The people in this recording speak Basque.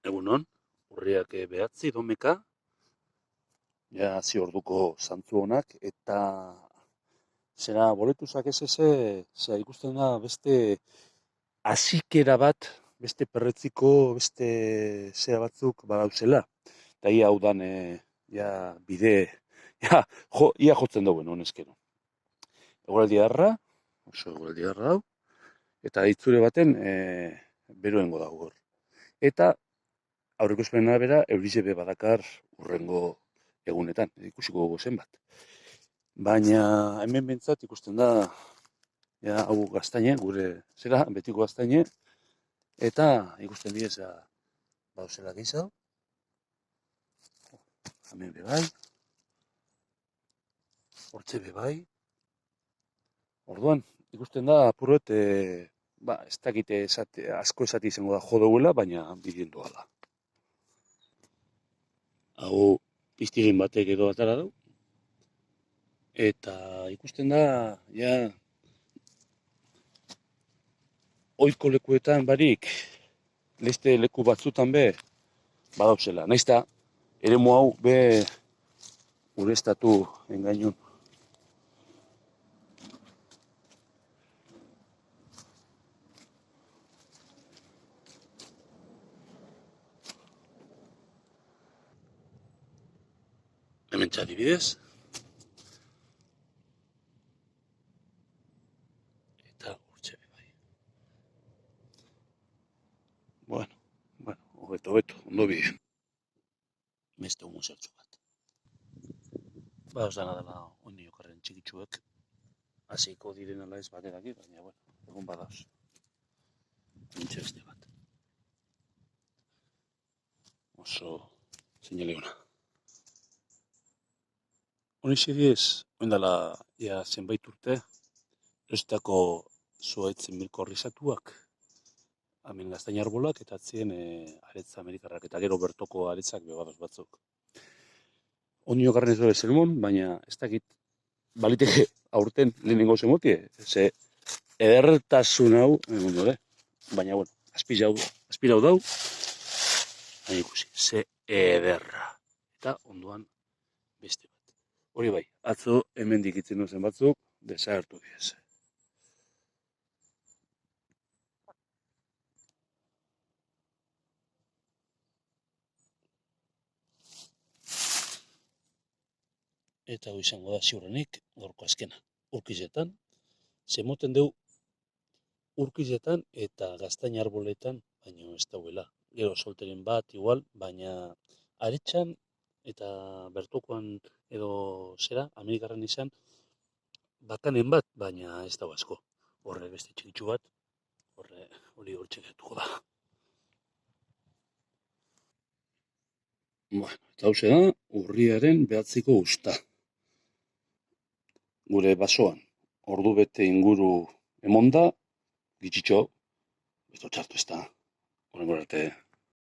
Egunon, urriak 9 domeka, ja hasi orduko zantzu honak, eta zera boletuzak ez zera ikusten da beste hasikera bat, beste perretziko, beste zera batzuk badauzela. Eta ia hau dan, ja bide, ia jotzen dauen honezkero. Eguraldi harra, oso eguraldi harra dau, eta itzure baten beroengo dago hor. Eta aurreko espena bera, eurizebe badakar urrengo egunetan, ikusiko gogo zenbat. Baina hemen bentsat ikusten da, ja, hau gaztaine, gure zera, betiko gaztaine, eta ikusten dieza, bauzela gehiago, hemen bebai, hortze bebai, orduan, ikusten da, apuruet, ez dakite asko esati izango da jodoguela, baina bidien doala. Hau piztigin batek edo atara du, eta ikusten da, ja, oizko lekuetan barik, beste leku batzutan be, badauzela. Naizta, eremu hau be ureztatu engainun. Hemen txadibidez. Eta urtxe bai. Bueno, hobeto, ondo bide. Beste homo zertxo bat. Ba, ez dana dela honi okarren txikitsuek. Hasiko diren ala ez bateraki, baina, bueno, egon badauz. Nintxe beste bat. Oso zinele hona. Honi zidiez, oindala, ja, zenbait urte, eustako zuaitzen milko horrizatuak, hemen gaztain arbolak, eta atzien aretza amerikarrak, eta gero bertoko aretzak bebadoz batzuk. Onio garren ez dure zelmon, baina ez dakit baliteke aurten lehenengo zemotie, ze edertasun hau, egun dure, baina, bueno, azpirau dau, baina ikusi, ze ederra, eta ondoan beste bat. Hori bai, atzo hemen dikitzen duzen batzuk, desagertu diez. Eta hau izango da ziurrenik, gaurko azkena. Urkizetan, zemoten deu urkizetan eta gaztain arboletan, baina ez dauela. Gero solteren bat, igual, baina aretxan eta bertokoan edo zera, amerikarren izan, bakanen bat, baina ez dago asko. Horre beste txikitsu bat, hori hortxeketuko da. Bueno, eta hau da, urriaren 9ko usta. Gure basoan, ordu bete inguru emonda, gitxitxo, ez dut txartu ez da, horren arte.